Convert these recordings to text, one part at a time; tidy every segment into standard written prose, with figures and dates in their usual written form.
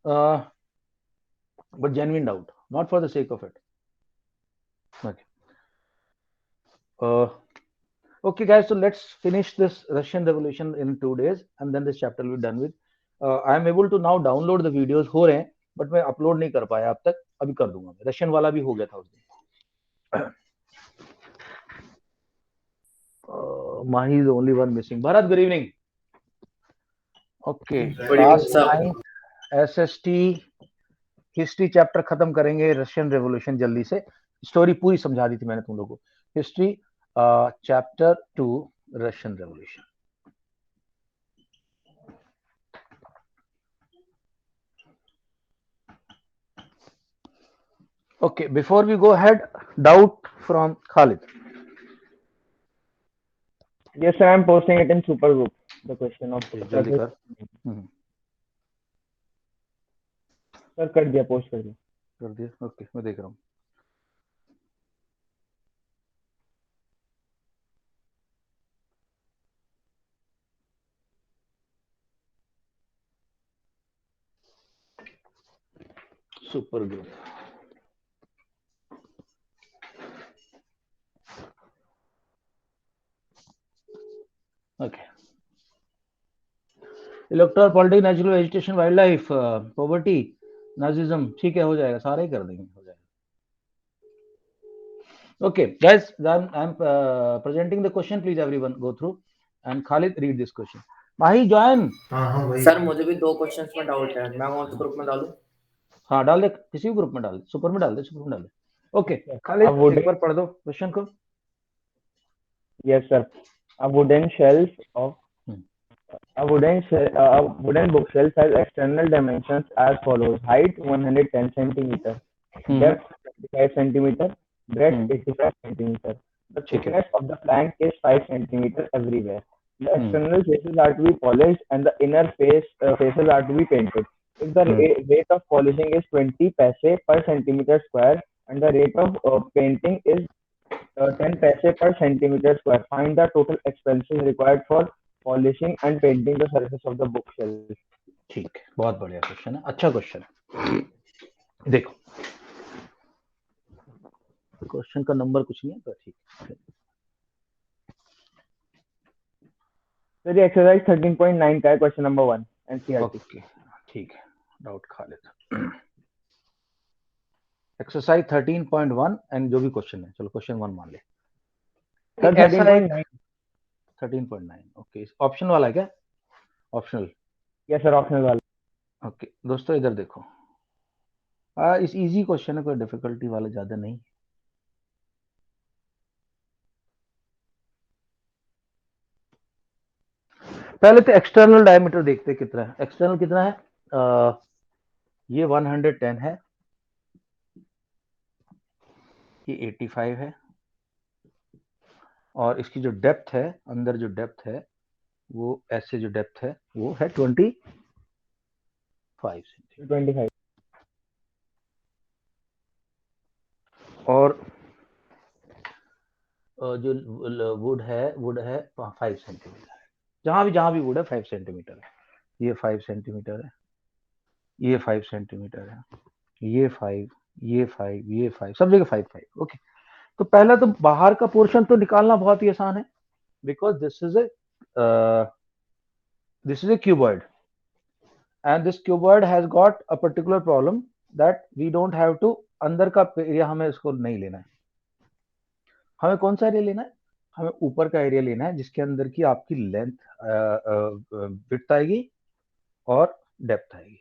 but genuine doubt, not for the sake of it. Okay. Okay, guys. So let's finish this Russian Revolution in 2 days, and then this chapter will be done with. I am able to now download the videos हो रहे हैं, but मैं upload नहीं कर पाया अब तक. अभी कर दूंगा मैं. रशियन वाला भी हो गया था उस दिन. Mahi is the only one missing. Bharat, good evening. Okay. Class 9 SST history chapter खत्म करेंगे. रशियन रेवोल्यूशन जल्दी से. स्टोरी पूरी समझा दी थी मैंने तुम लोगों को. History chapter 2 Russian revolution. Okay, before we go ahead, doubt from Khalid. Yes, sir. I'm posting it in super group. The question of जल्दी कर. सर कर दिया, पोस्ट कर दिया. कर दिया. ओके, मैं देख रहा हूँ. Super group. Okay. Erectile politics, natural vegetation, wild life, poverty, Nazism. ठीक है, हो जाएगा. सारे ही कर देंगे. हो जाएगा. Okay, guys, then I'm presenting the question. Please, everyone, go through. And Khalid, read this question. Mahi, join. Sir मुझे भी 2 क्वेश्चंस में डाउट है. मैं कौन से ग्रुप में डालूं? हाँ, डाल दे. किसी भी ग्रुप में डाल दे. सुपर में डाल दे. सुपर में डाल दे. ओके, खालिद एक बार पढ़ दो क्वेश्चन को. Yes, sir. A wooden shelf of a wooden bookshelf has external dimensions as follows: height 110 centimeter, depth 25 centimeter, breadth 85 centimeter. The thickness of the plank is 5 centimeter everywhere. The external faces are to be polished and the inner faces are to be painted. If the rate of polishing is 20 paise per centimeter square and the rate of painting is 10 paise per centimeter square, find the total expenses required for polishing and painting the surface of the bookshelf. ठीक है, बहुत बढ़िया question है. अच्छा question है. देखो, question का number कुछ नहीं है, तो ठीक है. सर ये एक्सरसाइज 13.9 का है, क्वेश्चन नंबर 1 एनसीईआरटी. ओके, ठीक है. डाउट खालिद. एक्सरसाइज 13.1 एंड जो भी क्वेश्चन है, चलो क्वेश्चन 1 मान ले. सर 13.9. 13.9. ओके, ऑप्शन वाला है क्या? ऑप्शनल. यस सर, ऑप्शनल वाला. ओके दोस्तों, इधर देखो. इस इजी क्वेश्चन है, कोई डिफिकल्टी वाला ज्यादा नहीं. पहले तो एक्सटर्नल डायमीटर देखते कितना है. एक्सटर्नल कितना है? ये 110 है, ये 85 है, और इसकी जो डेप्थ है, अंदर जो डेप्थ है, वो ऐसे जो डेप्थ है वो है 25 सेंटीमीटर. और जो वुड है 5 सेंटीमीटर है. जहां भी वुड है 5 सेंटीमीटर है. ये 5 सेंटीमीटर है, ये 5 सेंटीमीटर है, ये 5, ये 5, ये 5, सब जगह 5 5. ओके, तो पहला तो बाहर का पोर्शन तो निकालना बहुत ही आसान है, because this is a cuboid and this cuboid has got a particular problem that we don't have to. अंदर का एरिया हमें इसको नहीं लेना है. हमें कौन सा एरिया लेना है? हमें ऊपर का एरिया लेना है, जिसके अंदर की आपकी लेंथ विड्थ आएगी और डेप्थ आएगी.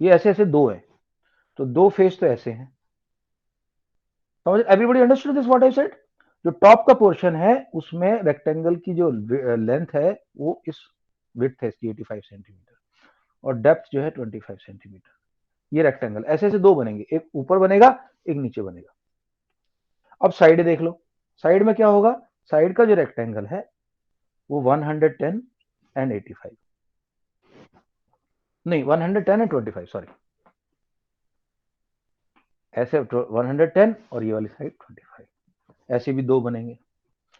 ये ऐसे ऐसे दो है, तो दो फेस तो ऐसे हैं. समझ? Everybody understood this what I said? जो टॉप का पोर्शन है उसमें रेक्टेंगल की जो लेंथ है वो इस विड्थ है इसकी 85 सेंटीमीटर, और डेप्थ जो है 25 सेंटीमीटर. ये रेक्टेंगल ऐसे ऐसे दो बनेंगे, एक ऊपर बनेगा, एक नीचे बनेगा. अब साइड देख लो. साइड में क्या होगा? साइड का जो रेक्टेंगल है वो 110 एंड 85, नहीं 110 एंड 25, सॉरी. ऐसे 110 और ये वाली साइड 25, ऐसे भी दो बनेंगे.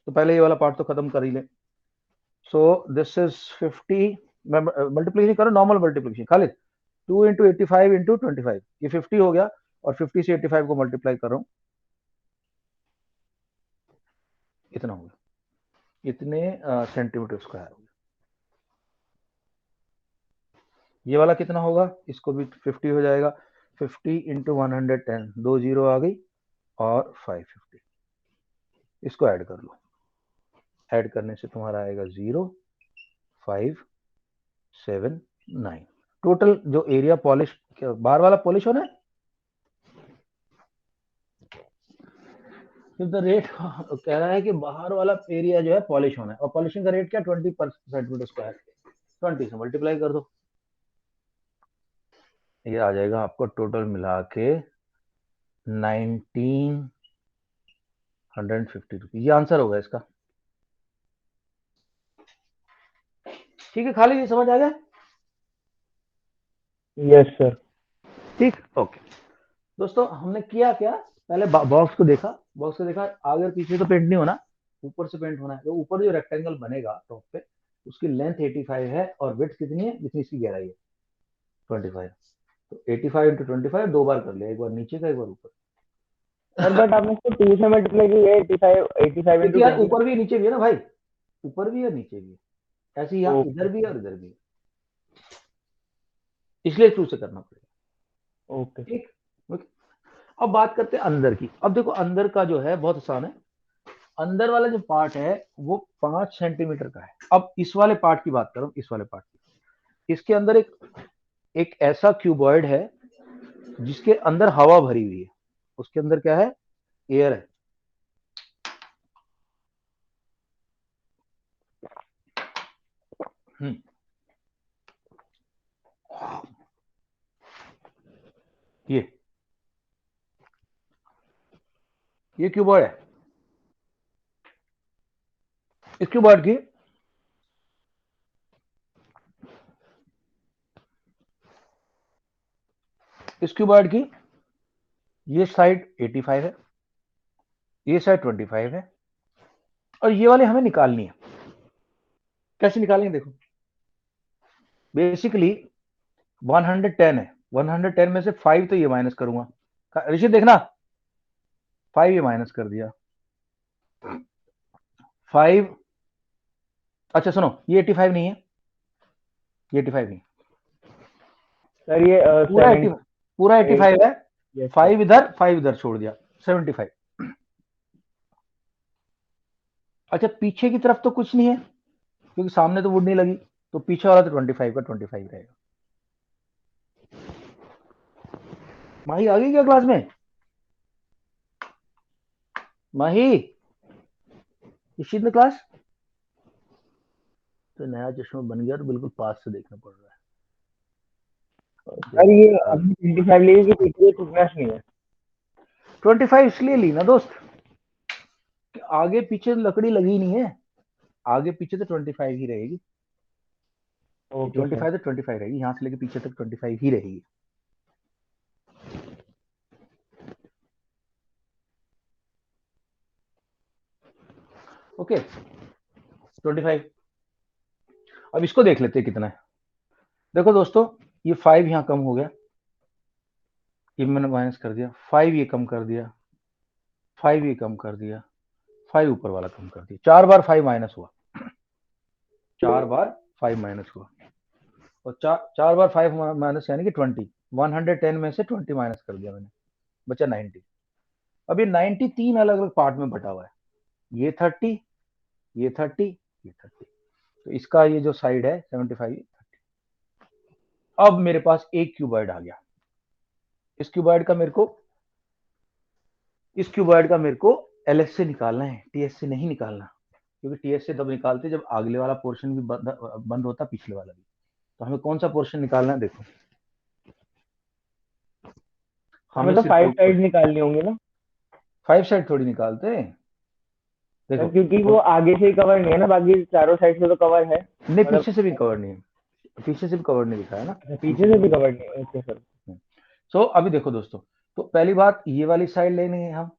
तो पहले ये वाला पार्ट तो खत्म कर ही ले. सो दिस इज 50 मल्टीप्लीकेशन करो, नॉर्मल मल्टीप्लीकेशन खाली 2 इंटू 85 इंटू 25, ये 50 हो गया, और 50 से 85 को मल्टीप्लाई कर रहा हूं, इतना हो गया, इतने सेंटीमीटर स्क्वायर हो गया। ये वाला कितना होगा, इसको भी 50 हो जाएगा, 50 इंटू 110, 2 जीरो आ गई, और 550, इसको ऐड कर लो, ऐड करने से तुम्हारा आएगा 0579। टोटल जो एरिया पॉलिश, बाहर वाला पॉलिश होना है, द रेट कह रहा है कि बाहर वाला एरिया जो है पॉलिश होना है, और पॉलिशिंग का रेट क्या, 20 पर सेंटीमीटर स्क्वायर, 20 से मल्टीप्लाई कर दो, ये आ जाएगा आपको टोटल मिला के 1950 रुपीज, ये आंसर होगा इसका। ठीक है, खाली ये समझ आ गया? Yes sir. ठीक, ओके दोस्तों, हमने किया क्या, पहले बॉक्स को देखा, बॉक्स को देखा, आगे और पीछे तो पेंट नहीं होना, ऊपर से पेंट होना है, तो ऊपर जो रेक्टेंगल बनेगा टॉप पे, उसकी लेंथ 85 है, और विड्थ कितनी है, जितनी इसकी गहराई है 25, तो 85 इंटू 25 दो बार कर लिया, एक बार नीचे का, एक बार ऊपर। सर बट आपने इसको 2 से मल्टीप्लाई किया, 85 क्योंकि इंटू यार 25। ऊपर भी नीचे भी है ना भाई, ऊपर भी है नीचे भी है, ऐसे ही यहाँ ओके इधर भी है और इधर भी है, इसलिए 2 से करना पड़ेगा। ओके। ठीक, ओके। अब बात करते हैं अंदर की। अब देखो अंदर का जो है बहुत आसान है, अंदर वाला जो पार्ट है वो 5 सेंटीमीटर का है। अब इस वाले पार्ट की बात करो, इस वाले पार्ट की, इसके अंदर एक ऐसा क्यूबॉइड है जिसके अंदर हवा भरी हुई है, उसके अंदर क्या है, एयर है। ये ये क्यूबॉइड है, इस क्यूबॉइड की इस क्यूबॉइड की ये साइड 85 है, ये साइड 25 है, और ये वाली हमें निकालनी है। कैसे निकालेंगे, देखो बेसिकली 110 है, 110 में से 5 तो ये माइनस करूंगा, ऋषि देखना 5 ये माइनस कर दिया, 5, अच्छा सुनो, ये 85 नहीं है, ये 85 नहीं, सर ये पूरा 80, पूरा 85 है, यस सर। 5 इधर 5 इधर छोड़ दिया, 75। अच्छा पीछे की तरफ तो कुछ नहीं है, क्योंकि सामने तो वुड नहीं लगी, तो पीछे वाला तो 25 का 25 रहेगा। माही आ गई क्या क्लास में, माही इसी में क्लास, तो नया चश्मा बन गया, तो बिल्कुल पास से देखना पड़ रहा है। सर ये अभी 25 लिए कि पीछे थिकनेस नहीं है। 25 इसलिए ली ना दोस्त कि आगे पीछे लकड़ी लगी नहीं है, आगे पीछे तो 25 ही रहेगी, ओके 25 तो 25 रहेगी, यहां से लेके पीछे तक 25 ही रहेगी। ओके 25, अब इसको देख लेते हैं कितना है। देखो दोस्तों, ये 5 यहां कम हो गया, ये मैंने माइनस कर दिया, 5 ये कम कर दिया, 5 ये कम कर दिया, 5 ऊपर वाला कम कर दिया, 4 बार 5 माइनस हुआ, 4 बार 5 माइनस हुआ, और 4 बार 5 माइनस यानी कि 20, 110 में से 20 माइनस कर दिया मैंने, बचा 90। अब ये 90 3 अलग अलग पार्ट में बटा हुआ है, ये 30, ये 30, ये 30, तो इसका ये जो साइड है 75, 30। अब मेरे पास एक क्यूबॉइड आ गया, इस क्यूबॉइड का मेरे को एलएस से निकालना है, टीएस से नहीं निकालना, क्योंकि टीएस से तब निकालते जब अगले वाला पोर्शन भी बंद होता, पिछले वाला भी। तो हमें कौन सा पोर्शन निकालना है, देखो हमें तो सिर्फ 5 साइड निकालनी होंगी ना। 5 साइड थोड़ी निकालते हैं, देखो क्योंकि वो आगे से ही कवर नहीं है ना, बाकी चारों साइड से तो कवर है। नहीं, पीछे से भी कवर नहीं है, पीछे से भी कवर नहीं दिखा है ना, पीछे से भी कवर नहीं है। Okay sir. सो अभी देखो दोस्तों, तो पहली बात ये वाली साइड लेनी है हम,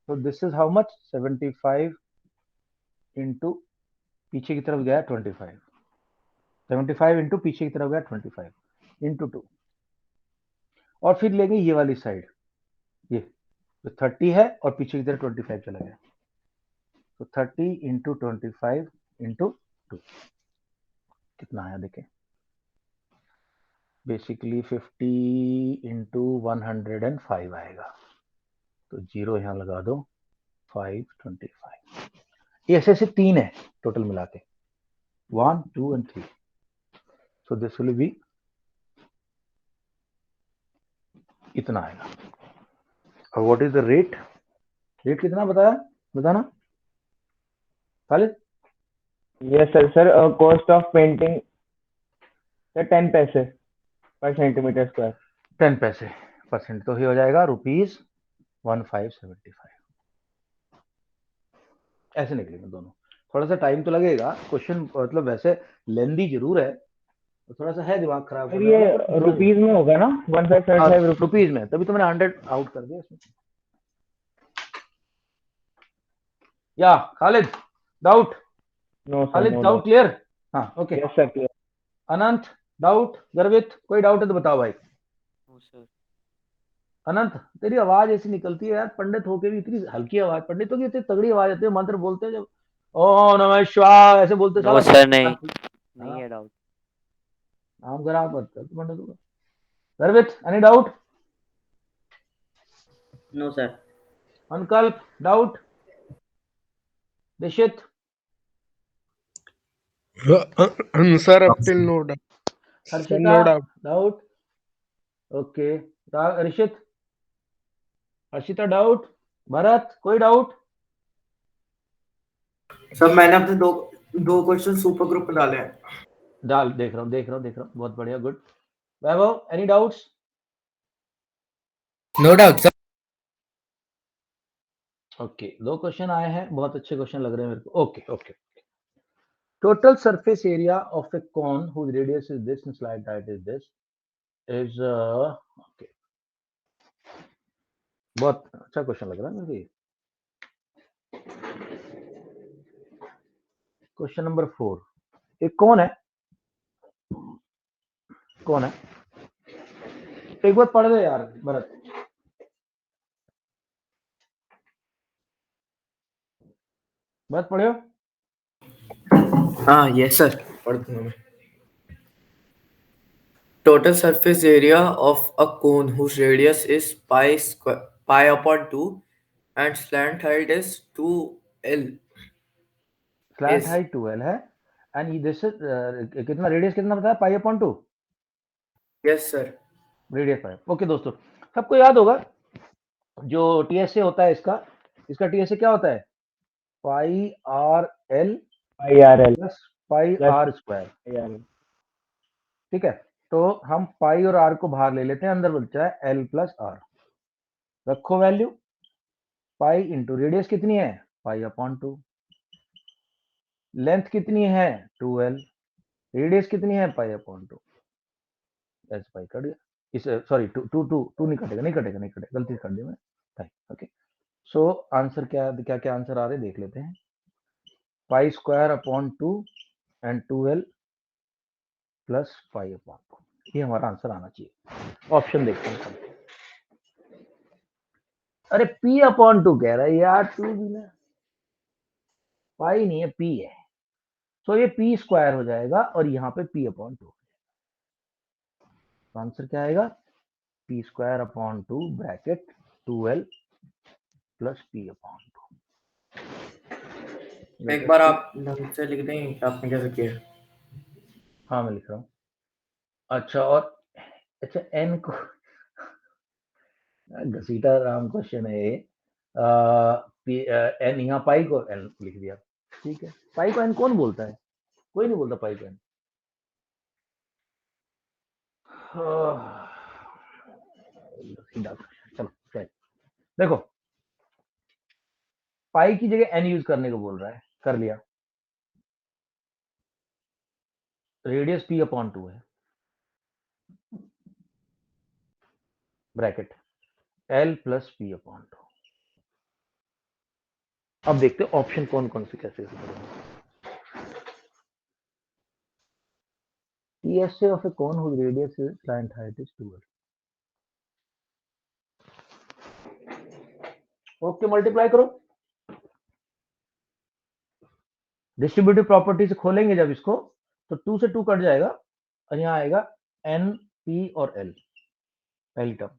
तो this is how much, 75 into पीछे की तरफ गया 25, 75 इंटू पीछे की तरफ गया 25 इंटू 2, और फिर लेंगे ये वाली साइड, ये तो 30 है और पीछे की तरफ 25 चला गया, तो 30 इंटू 25 इंटू 2 कितना आया देखें, बेसिकली 50 इंटू 105 आएगा, तो 0 यहां लगा दो, 525, ये ऐसे 3 है टोटल मिला के, 1 2 and 3, so this will be इतना आएगा। और what is the rate, rate कितना बताना Khalid. Yes, sir. Cost of painting, sir, 10 पैसे per centimeter square. 10 पैसे परसेंट, तो ये हो जाएगा ₹1575, ऐसे निकलेंगे दोनों। थोड़ा सा टाइम तो लगेगा, क्वेश्चन मतलब वैसे लेंदी जरूर है, तो थोड़ा सा है दिमाग खराब सर करने ये वाला, but रुपीज में होगा ना, 1575 रुपीज? रुपीज में, तभी तो मैंने 100 आउट कर दिया इसमें। या Khalid doubt? No sir, Khalid no doubt doubt. Clear? हाँ okay. Yes sir, clear. Anant doubt? Garvit कोई डाउट है तो बताओ भाई। सर अनंत तेरी आवाज ऐसी निकलती है यार, पंडित होके भी इतनी हल्की आवाज, पंडितों की इतनी तगड़ी आवाज आती है, मंत्र बोलते हैं जब ओ नमः शिवाय ऐसे बोलते नो साला सर, नहीं हाँ, है डाउट। नाम खराब करते हैं पंडितों का। Garvit any doubt? No sir. Sankalp doubt? Nishit? Sir, up till no doubt. Sir, Harshita no doubt. Doubt? Okay. Rishit? Harshita doubt? Bharat कोई डाउट? सर मैंने अपने दो क्वेश्चन सुपर ग्रुप में डाले हैं। डाल, देख रहा हूँ, बहुत बढ़िया, good. Vaibhav any doubts? No doubt sir. Okay, 2 question आए हैं, बहुत अच्छे क्वेश्चन लग रहे हैं मेरे को। Okay. Total surface area of a cone whose radius is this and slide height is this is okay, बहुत अच्छा क्वेश्चन लग रहा है मेरे को। क्वेश्चन नंबर 4, एक कौन है, एक बार पढ़ दे यार भरत। भरत पढ़ियो। हाँ यस सर, पढ़ दूंगा मैं। Total surface area of a cone whose radius is pi upon 2 and slant height is 2l slant is height 12 है एंड दिस इज कितना, रेडियस कितना बताया, pi upon 2, yes sir। Radius pi. Okay दोस्तों, सबको याद होगा जो टीएसए होता है इसका टीएसए क्या होता है, pi r l IRL plus pi plus r square, IRL। ठीक है। तो हम पाई और आर को बाहर ले लेते हैं, अंदर बचता है एल प्लस आर, रखो वैल्यू, पाई इंटू रेडियस कितनी है, पाई अपॉन 2, लेंथ कितनी है 2l, रेडियस कितनी है pi upon 2, S pi cut गया, इस sorry two two two two नहीं कटेगा, गलती से कर दिया मैं। ओके, सो आंसर क्या आंसर आ रहे देख लेते हैं, pi square upon 2 and 2l plus pi upon 2, ये हमारा आंसर आना चाहिए। ऑप्शन देखते हैं। अरे p अपॉन 2 कह रहा है यार, 2 भी ना, पाई नहीं है p है, तो ये p स्क्वायर हो जाएगा और यहाँ पे p अपॉन 2, तो आंसर क्या आएगा, p square upon 2 bracket 2l plus p upon 2। एक बार आप ढंग से लिख दें कि आपने कैसे किया। हाँ मैं लिख रहा हूँ। अच्छा, और अच्छा n को घसीटा राम क्वेश्चन है ये, n यहाँ पाई को n लिख दिया, ठीक है। पाई को n कौन बोलता है, कोई नहीं बोलता पाई को n। चलो देखो, पाई की जगह n यूज करने को बोल रहा है, कर लिया, रेडियस p अपॉन 2 है, bracket l plus p upon 2। अब देखते हैं ऑप्शन कौन कौन से कैसे करेंगे। TSA of a cone whose radius is slant height is 2L. Okay, multiply करो। डिस्ट्रीब्यूटिव प्रॉपर्टी से खोलेंगे जब इसको तो 2 से 2 कट जाएगा और यहाँ आएगा N, P और L, पहली टर्म,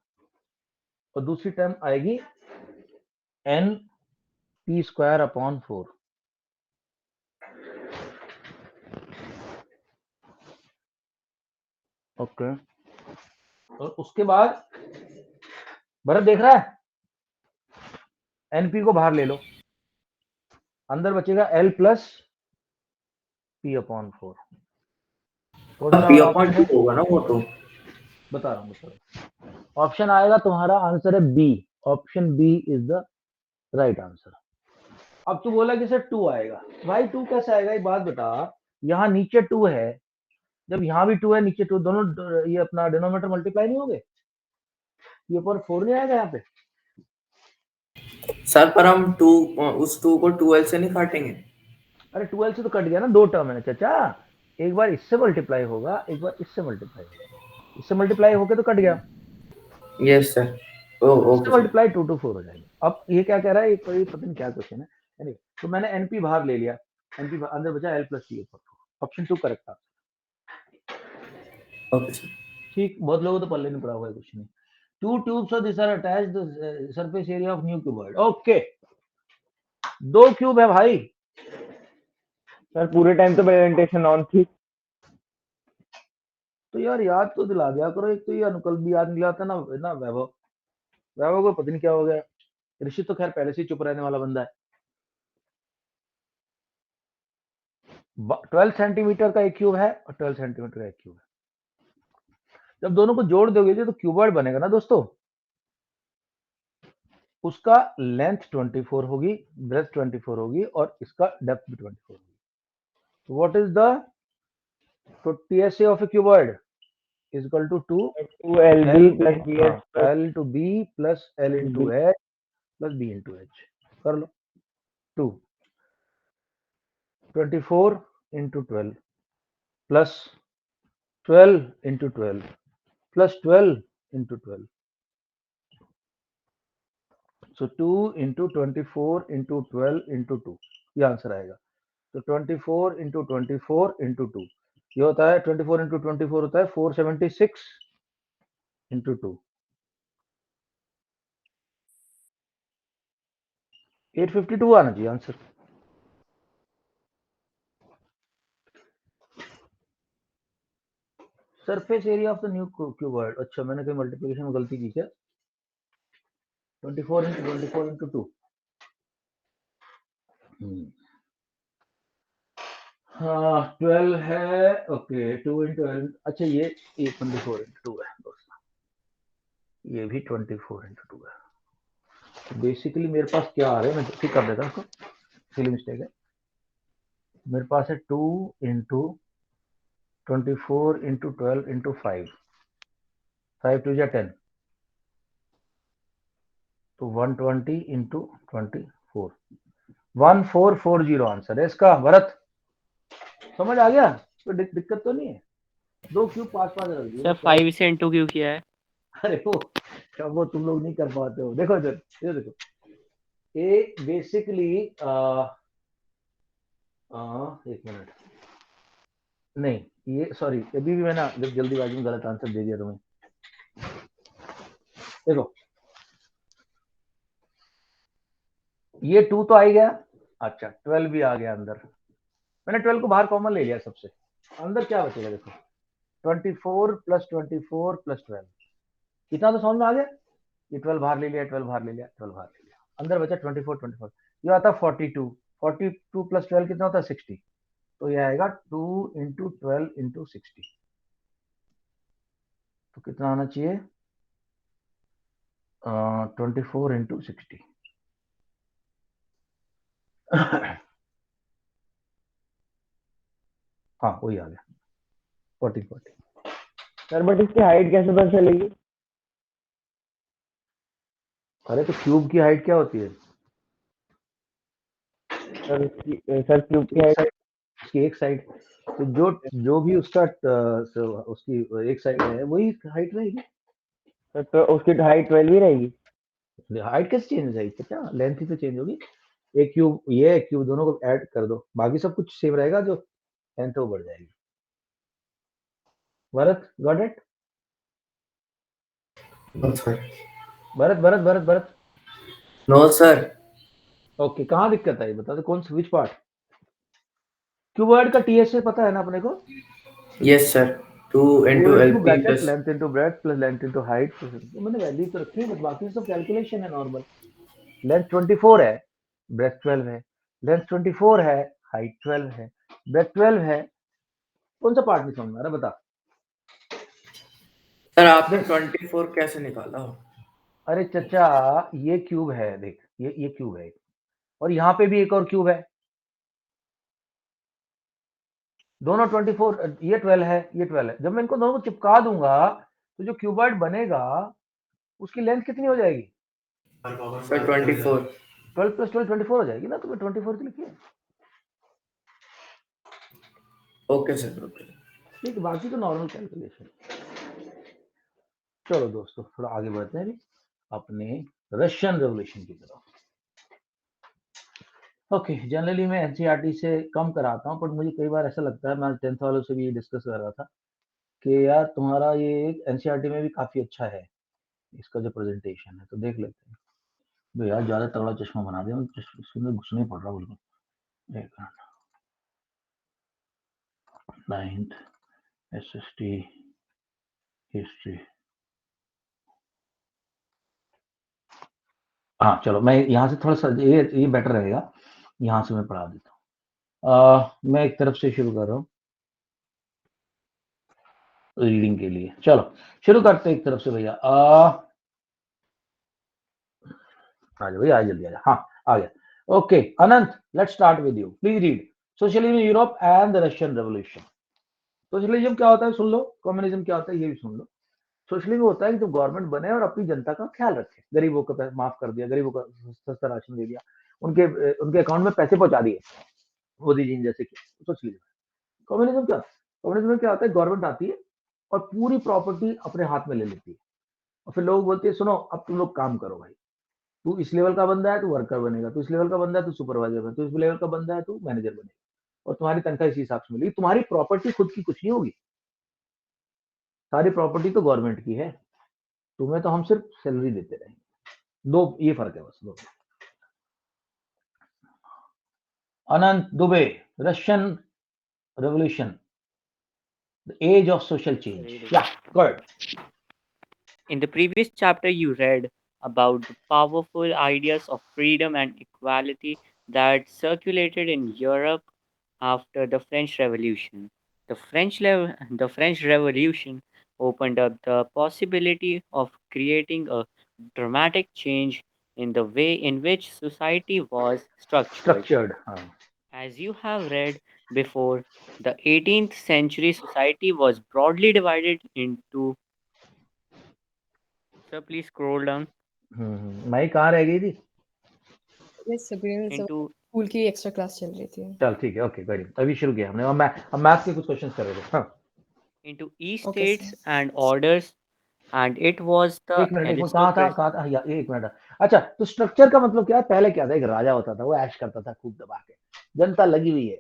और दूसरी टर्म आएगी N P square upon 4। Okay, और उसके बाद भरत देख रहा है, NP को बाहर ले लो, अंदर बचेगा L plus P upon 4। P upon 2 होगा ना वो तो। बता रहा हूँ। ऑप्शन आएगा तुम्हारा, आंसर है B, option B is the right answer. अब तू बोला कि सर 2 आएगा, भाई 2 कैसे आएगा, एक बात बता, यहाँ नीचे 2 है, जब यहाँ भी 2 है नीचे 2, दोनों ये अपना डिनोमिनेटर मल्टीप्लाई नहीं हो गए, ये ऊपर 4 नहीं आएगा यहाँ पे? सर पर हम 2 उस 2 को 12 से नहीं काटेंगे। अरे 12 से तो कट गया ना, 2 टर्म है ना चाचा, एक बार इससे मल्टीप्लाई होगा, एक बार इससे मल्टीप्लाई होगा, इससे मल्टीप्लाई होके तो कट गया। Yes sir, okay multiply 2 to 4 हो जाएगी। अब ये क्या कह रहा है, कोई पता नहीं क्या क्वेश्चन है, anyway, तो मैंने NP बाहर ले लिया, NP अंदर बचा L plus P, option 2 correct था। ओके सर, ठीक, बहुत लोगों तो पल्ले नहीं पड़ा हुआ है कुछ नहीं। 2 tubes of this are attached the surface area of new cuboid। Okay, 2 cube है भाई। सर पूरे टाइम तो प्रेजेंटेशन ऑन थी। तो यार याद तो दिला दिया करो, एक तो ये अनुकल्प भी याद नहीं दिलाता ना वैभव, वैभव को पता नहीं क्या हो गया। ऋषि तो खैर पहले से ही चुप रहने वाला बंदा है। 12 सेंटीमीटर का एक क्यूब है और 12 सेंटीमीटर का एक क्यूब है, जब दोनों को जोड़ दोगे तो क्यूबॉइड बनेगा ना दोस्तों, उसका लेंथ 24 होगी, ब्रेथ 24 होगी और इसका डेप्थ भी 24 होगी। What is the TSA of A cuboid is equal to 2LB plus BH plus L to B plus L into H plus B into H। कर लो, 2 24 into 12 plus 12 into 12 plus 12 into 12, so 2 into 24 into 12 into 2, ये answer आएगा। तो 24 into 24 into 2 ये होता है 24 into 24 होता है 476 into 2, 852 आना चाहिए answer. Surface area of the new cuboid, अच्छा मैंने कहीं मल्टीप्लिकेशन में गलती की क्या? 24 into 24 into 2, हाँ 12 है, ओके 2 into L, अच्छा ये 24 into 2 है दोस्तों, ये भी 24 into 2 है। बेसिकली मेरे पास क्या आ रहा है, मैं ठीक कर देता हूँ उसको, सिली मिस्टेक है। मेरे पास है 2 into 24 into 12 into 5, 5 2 या 10, तो 120 into 24, 1440 आंसर है इसका। भरत समझ आ गया, कोई दिक्कत तो नहीं है? 2 क्यूब पास पास रख दिए सर 5 से इंटू क्यों किया है? अरे वो तुम लोग नहीं कर पाते हो। देखो इधर, ये देखो, ये बेसिकली एक मिनट, नहीं ये सॉरी, अभी भी मैंने जल्दीबाजी में गलत आंसर दे दिया तुम्हें। देखो ये 2 तो आ ही गया, अच्छा 12 भी आ गया अंदर, मैंने 12 को बाहर कॉमन ले लिया सबसे, अंदर क्या बचेगा देखो, 24 प्लस 24 प्लस 12, इतना तो समझ में आ गया। ये 12 बाहर ले लिया, 12 बाहर ले लिया, 12 बाहर ले लिया, अंदर बचा 24 24, ये आता 42, 42 प्लस 12 कितना होता है 60, तो ये आएगा 2 into 12 into 60, तो कितना आना चाहिए 24 into 60 हाँ वही आ गया 40। सर बट इसकी हाइट कैसे पता चलेगी? अरे तो क्यूब की हाइट क्या होती है सर क्यूब की हाइट इसकी एक साइड, तो जो जो भी उसका उसकी एक साइड है वही हाइट रहेगी। सर तो उसकी हाइट 12 ही रहेगी। हाइट कैसे चेंज हो जाएगी, क्या लेंथ ही तो चेंज होगी। एक क्यूब ये एक क्यूब दोनों को ऐड कर दो, बाकी सब कुछ सेम रहेगा, जो लेंथ है वो बढ़ जाएगी। Bharat got it? No, sir. Bharat Bharat Bharat Bharat No, sir. Okay, कहाँ दिक्कत आई बता दे, कौन सा विच पार्ट? क्यूबॉइड का टीएस से पता है ना अपने को, Yes, sir. 2 into cuboid two LP bracket plus. Length into breadth plus length into height, तो मैंने वैल्यू तो रखी है, बस बाकी सब कैलकुलेशन है नॉर्मल। लेंथ 24 है, ब्रेथ 12 है, लेंथ 24 है, हाइट 12 है, ब्रेथ 12 है। कौन सा पार्ट नहीं समझ में आ रहा बता। सर आपने देख 24 कैसे निकाला? अरे चचा, ये क्यूब है, देख ये क्यूब है, और यहाँ पे भी एक और क्यूब है, दोनों 24, ये 12 है ये 12 है। जब मैं इनको दोनों को चिपका दूंगा तो जो क्यूबॉइड बनेगा उसकी लेंथ कितनी हो जाएगी? सर 24. 12 प्लस 12 24 हो जाएगी ना, तो मैं 24 लिखिए। Okay sir, okay. ठीक, बाकी तो नॉर्मल कैलकुलेशन। चलो दोस्तों थोड़ा आगे बढ़ते हैं अभी अपने रशियन रेवोल्यूशन की तरफ। ओके, जनरली मैं एनसीईआरटी से कम कराता हूँ, पर मुझे कई बार ऐसा लगता है, मैं 10th वालों से भी डिस्कस कर रहा था कि यार तुम्हारा ये एनसीईआरटी में भी काफी अच्छा है इसका जो प्रेजेंटेशन है, तो देख लेते हैं। भाई यार ज्यादा तगड़ा चश्मा बना दिया, उसमें घुसने पड़ रहा बिल्कुल। एक मिनट, 9th एसएसटी हिस्ट्री, हाँ चलो मैं यहाँ से थोड़ा सा ये बेटर रहेगा, यहाँ से मैं पढ़ा देता हूँ। मैं एक तरफ से शुरू कर रहा हूँ रीडिंग के लिए। चलो शुरू करते हैं एक तरफ से भैया। आ जाओ भैया, आ जल्दी आ जाओ। हाँ आ गया। Okay Anant, let's start with you, please read socialism in Europe and the Russian revolution. Socialism क्या होता है सुन लो, कम्युनिज्म क्या होता है ये भी सुन लो। सोशलिज्म होता है कि जो गवर्नमेंट बने और अपनी जनता का ख्याल रखे, गरीबों को माफ कर दिया, गरीबों का सस्ता राशन दे दिया, उनके उनके अकाउंट में पैसे पहुंचा दिए मोदी जी ने जैसे कि। सोशलिज्म। कम्युनिज्म क्या, कम्युनिज्म में क्या होता है, गवर्नमेंट आती है और पूरी प्रॉपर्टी अपने हाथ में ले लेती है, और फिर लोग बोलते हैं सुनो अब तुम लोग काम करो भाई, तू इस लेवल का बंदा है तू वर्कर बनेगा, तू इस लेवल का बंदा है तू सुपरवाइजर बनेगा, तू इस लेवल का बंदा है तू मैनेजर बनेगा, और तुम्हारी तनख्वाह इसी हिसाब से मिलेगी। तुम्हारी प्रॉपर्टी खुद की कुछ नहीं होगी, सारी प्रॉपर्टी तो गवर्नमेंट की है, तुम्हें तो हम सिर्फ सैलरी देते रहेंगे। दो ये फर्क है बस, दो। Anant Dubey, Russian revolution, the age of social change, या good. In the previous chapter, you read about the powerful ideas of freedom and equality that circulated in Europe after the French Revolution. The French Revolution opened up the possibility of creating a dramatic change in the way in which society was structured. Structured, हाँ। As you have read before, the 18th century society was broadly divided into. Sir, please scroll down मैं कहाँ रह गई थी? Yes सब्रीना, सब into school की extra class चल रही थी। चल ठीक है, ओके वेरी, अभी शुरू किया हमने, अब मैथ्स के कुछ क्वेश्चंस कर रहे थे। हाँ into okay e-states sir. and orders, and it was the एक मिनट कहाँ था aristocracy. कहाँ था, या एक मिनट। अच्छा, तो स्ट्रक्चर का मतलब क्या है? पहले क्या था, एक राजा होता था, वो ऐश करता था खूब दबा के, जनता लगी हुई है।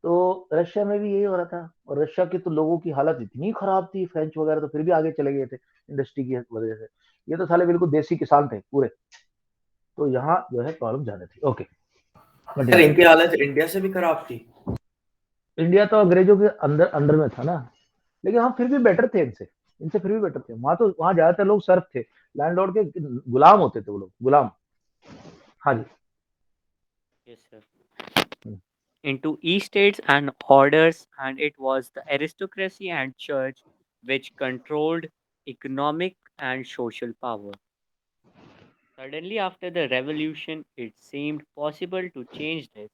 तो रशिया में भी यही हो रहा था, और रशिया के तो लोगों की हालत इतनी खराब थी, फ्रेंच वगैरह तो फिर भी आगे चले गए थे इंडस्ट्री की वजह से, ये तो साले बिल्कुल देसी किसान थे पूरे। तो यहाँ जो है प्रॉब्लम ज्यादा थी। ओके सर इनकी हालत इंडिया से भी खराब थी। इंडिया तो अंग्रेजों के अंदर अंडर में था ना, लेकिन हम फिर भी बेटर थे इनसे, इनसे फिर भी बेटर थे। वहां तो वहां ज्यादातर लोग सर्फ थे, लैंडलॉर्ड के गुलाम होते थे वो लोग, गुलाम। हाँ जी। Yes, sir. Into e-states and orders, and it was the aristocracy and church which controlled economic and social power. Suddenly, after the revolution, it seemed possible to change this.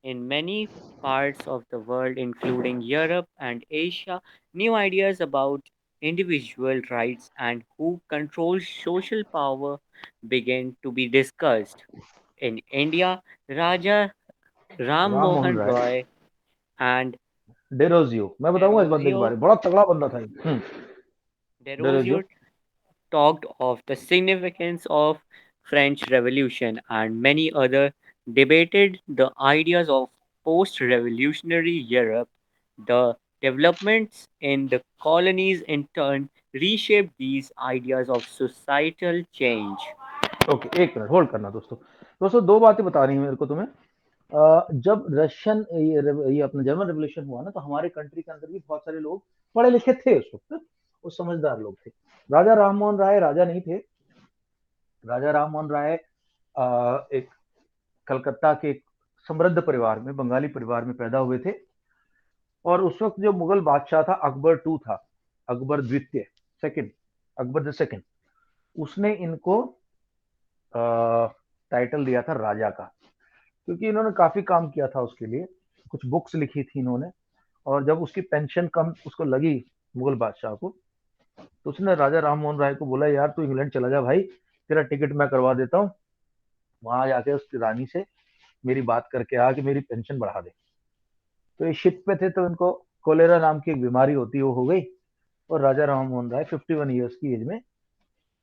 In many parts of the world, including Europe and Asia, new ideas about individual rights and who controls social power began to be discussed. In India, Raja Ram Ram Mohan Mohan राय। Roy and Derozio, मैं बताऊंगा इस बंदे के बारे में, बड़ा तगड़ा बंदा था ये। Derozio talked of the significance of French Revolution and many other debated the ideas of post-revolutionary Europe. The developments in the colonies in turn reshaped these ideas of societal change. Okay, एक minute hold करना दोस्तों। दोस्तों दो बातें बता रही हैं मेरे को तुम्हें। जब रशियन ये अपना जर्मन रेवोल्यूशन हुआ ना, तो हमारे कंट्री के अंदर भी बहुत सारे लोग पढ़े लिखे थे उस वक्त, वो समझदार लोग थे। राजा राममोहन राय राजा नहीं थे। राजा राममोहन राय एक कलकत्ता के एक समृद्ध परिवार में, बंगाली परिवार में पैदा हुए थे। और उस वक्त जो मुगल बादशाह था अकबर टू था, अकबर द्वितीय, सेकंड, अकबर द सेकंड, उसने इनको टाइटल दिया था राजा का, क्योंकि इन्होंने काफी काम किया था उसके लिए, कुछ बुक्स लिखी थी इन्होंने। और जब उसकी पेंशन कम उसको लगी मुगल बादशाह को, तो उसने राजा राममोहन राय को बोला, यार तू इंग्लैंड चला जा भाई, तेरा टिकट मैं करवा देता हूँ, वहां जाके उसकी रानी से मेरी बात करके आ कि मेरी पेंशन बढ़ा दे। तो ये शिप पे थे, तो इनको कोलेरा नाम की एक बीमारी होती है, वो हो गई, और राजा राममोहन राय 51 ईयर्स की एज में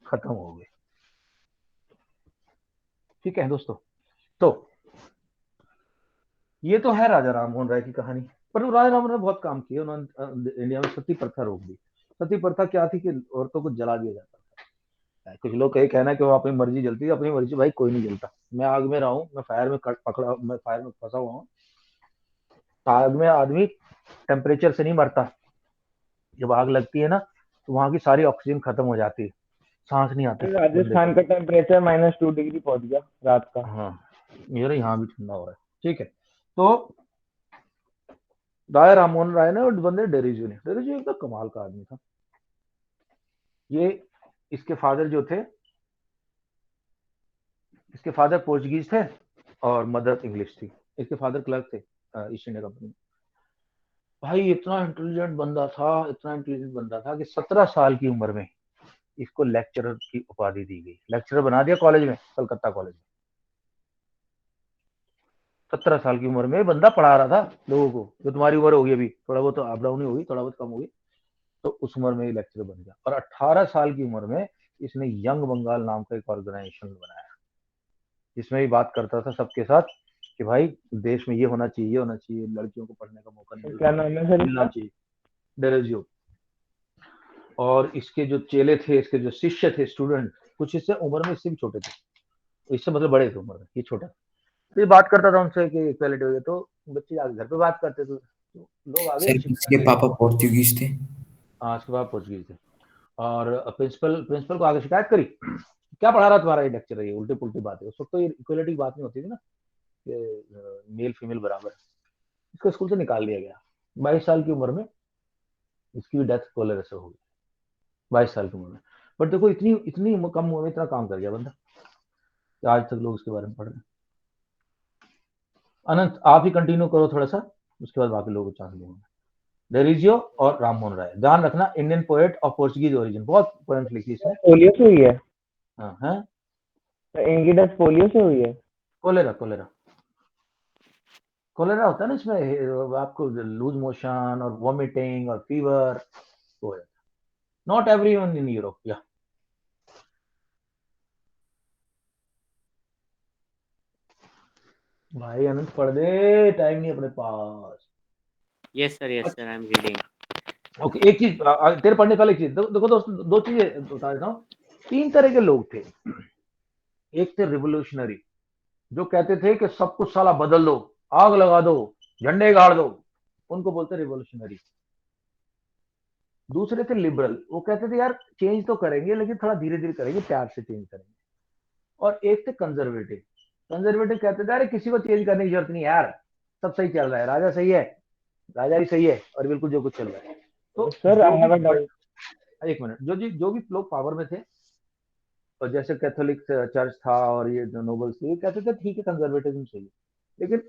खत्म हो गए। ठीक है दोस्तों, तो ये तो है राजा राममोहन राय की कहानी। पर राजा राममोहन राय बहुत काम किए उन्होंने। इंडिया में सती प्रथा रोक दी। सती प्रथा क्या थी कि औरतों को जला दिया जाता था। कुछ लोग कहीं कहना कि वो अपनी मर्जी जलती है, अपनी मर्जी भाई कोई नहीं जलता। मैं आग में रहा हूँ, मैं फायर में पकड़ा, मैं फायर में फंसा हुआ हूँ। आग में आदमी टेम्परेचर से नहीं मरता। जब आग लगती है ना, तो वहां की सारी ऑक्सीजन खत्म हो जाती है, सांस नहीं आती बंदे राजस्थान का टेम्परेचर -2 डिग्री पहुंच गया रात का। को। हाँ, ये यहाँ भी ठंडा हो रहा है। ठीक है, तो राजा राममोहन राय ने और बंदे डेरिजियो ने, डेरिजियो एकदम कमाल का आदमी था। ये इसके फादर जो थे, इसके फादर पोर्चुगीज थे और मदर इंग्लिश थी। इसके फादर क्लर्क थे ईस्ट इंडिया कंपनी। भाई इतना इंटेलिजेंट बंदा था, इतना इंटेलिजेंट बंदा था कि 17 साल की उम्र में इसको लेक्चरर की उपाधि दी गई। लेक्चरर बना दिया कॉलेज में, कलकत्ता कॉलेज में। 17 साल की उम्र में बंदा पढ़ा रहा था लोगों को। जो तुम्हारी उम्र होगी अभी, थोड़ा बहुत अप डाउन ही होगी, थोड़ा बहुत कम होगी, तो उस उम्र में लेक्चरर बन गया। और 18 साल की उम्र में इसने यंग बंगाल नाम का एक ऑर्गेनाइजेशन बनाया, जिसमें भी बात करता था सबके साथ कि भाई देश में ये होना चाहिए, ये होना चाहिए, लड़कियों को पढ़ने का मौका नहीं क्या नाम है सर मिलना इसका? चाहिए, डेरेजियो। और इसके जो चेले थे, इसके जो शिष्य थे, स्टूडेंट, कुछ इससे उम्र में इससे भी छोटे थे, इससे मतलब बड़े थे उम्र में, ये छोटा। तो ये बात करता था उनसे कि इक्वालिटी हो गई, तो बच्चे आगे घर पे बात करते थे, तो लोग आगे सर इसके शिकायत। पापा पोर्चुगीज थे। हाँ, इसके बाद पहुंच गई थे। और प्रिंसिपल प्रिंसिपल को आगे शिकायत करी, क्या पढ़ा रहा तुम्हारा ये लेक्चर है, ये उल्टी पुल्टी बात है। उस वक्त तो ये इक्वालिटी की बात नहीं होती थी ना, कि मेल फीमेल बराबर। इसको स्कूल से निकाल दिया गया। 22 साल की उम्र में इसकी भी डेथ कोलेरा से हो गई, 22 साल की उम्र में। बट देखो इतनी इतनी कम उम्र में इतना काम कर गया बंदा, कि आज तक लोग इसके बारे में पढ़ रहे हैं। अनंत आप ही कंटिन्यू करो थोड़ा सा, उसके बाद बाकी लोगों को चांस दूंगा। डेरिजियो और राममोहन राय, ध्यान रखना, Indian poet of Portuguese origin, बहुत पोएम्स लिखी इसने। पोलियो से हुई है? हाँ है, तो इनकी डेथ पोलियो से हुई है? कोलेरा कोलेरा कोलेरा होता है ना इसमें, आपको लूज मोशन और वॉमिटिंग और फीवर हो जाता है। Not everyone in Europe. या भाई अनंत पढ़ दे, टाइम नहीं अपने पास। Yes, sir, I'm reading. Okay, एक चीज तेरे पढ़ने से पहले एक चीज देखो दोस्त, दो चीजें बता देता हूँ। 3 तरह के लोग थे। एक थे रिवोल्यूशनरी, जो कहते थे कि सब कुछ साला बदल दो, आग लगा दो, झंडे गाड़ दो, उनको बोलते रिवोल्यूशनरी। दूसरे थे लिबरल, वो कहते थे यार चेंज तो करेंगे लेकिन थोड़ा धीरे धीरे करेंगे, प्यार से चेंज करेंगे। और एक थे कंजर्वेटिव। कंजर्वेटिव कहते थे अरे किसी को चेंज करने की जरूरत नहीं यार, सब सही चल रहा है, राजा सही है, राजा भी सही है, और बिल्कुल जो कुछ चल रहा है। तो sir I have a doubt. एक मिनट, जो भी लोग पावर में थे, और जैसे कैथोलिक चर्च था और ये जो नोबल्स थे, ये कहते थे ठीक है कंजर्वेटिज्म सही है। लेकिन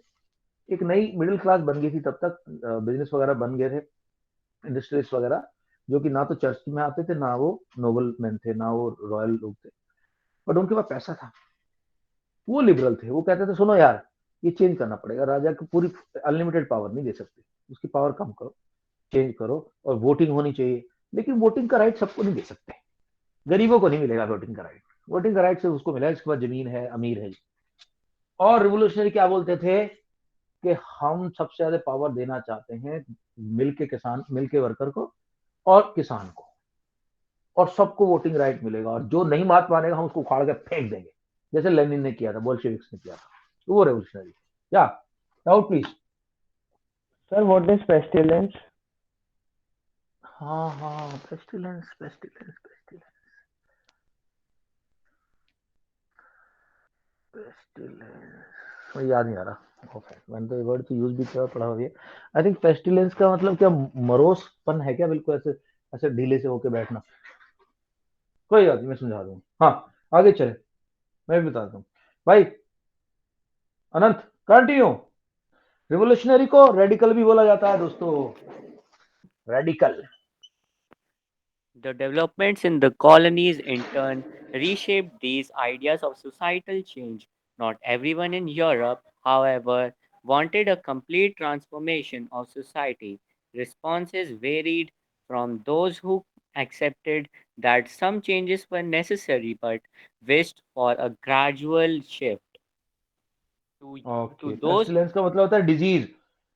एक नई मिडिल क्लास बन गई थी तब तक, बिजनेस वगैरह बन गए थे, इंडस्ट्रीज वगैरह, जो कि ना तो चर्च में आते थे, ना वो नोबल मैन थे, ना वो रॉयल लोग थे, बट उनके पास पैसा था। वो लिबरल थे, वो कहते थे सुनो यार ये चेंज करना पड़ेगा, राजा को पूरी अनलिमिटेड पावर नहीं दे सकते, उसकी पावर कम करो, चेंज करो, और वोटिंग होनी चाहिए। लेकिन वोटिंग का राइट सबको नहीं दे सकते, गरीबों को नहीं मिलेगा वोटिंग का राइट। वोटिंग का राइट सिर्फ उसको मिला जिसके पास जमीन है, अमीर है। और रिवोल्यूशनरी क्या बोलते थे कि हम सबसे ज्यादा पावर देना चाहते हैं मिलके किसान, मिलके वर्कर को और किसान को, और सबको वोटिंग राइट मिलेगा, और जो नहीं बात मानेगा हम उसको उखाड़ के फेंक देंगे, जैसे लेनिन ने किया था, बोल्शेविक्स ने किया था। तो वो रेवोल्यूशनरी। या doubt please. Sir, what is pestilence? हाँ हाँ, पेस्टिलेंस पेस्टिलेंस पेस्टिलेंस पेस्टिलेंस, मुझे याद नहीं आ रहा। ओके, मैंने तो वर्ड तो यूज भी किया, पढ़ा हुआ है। आई थिंक पेस्टिलेंस का मतलब क्या, मरोसपन है क्या, बिल्कुल ऐसे ऐसे ढीले से होके बैठना। कोई बात नहीं, मैं समझा दूंगा। हाँ, आगे चले, मैं भी बताता हूँ भाई। अनंत, कंटिन्यू। रिवोल्यूशनरी को रेडिकल भी बोला जाता है दोस्तों, radical. The developments in the colonies in turn reshaped these ideas of societal change. Not everyone in Europe, however, wanted a complete transformation of society. Responses varied from those who accepted that some changes were necessary but wished for a gradual shift. To okay, those pestilence का मतलब होता है disease,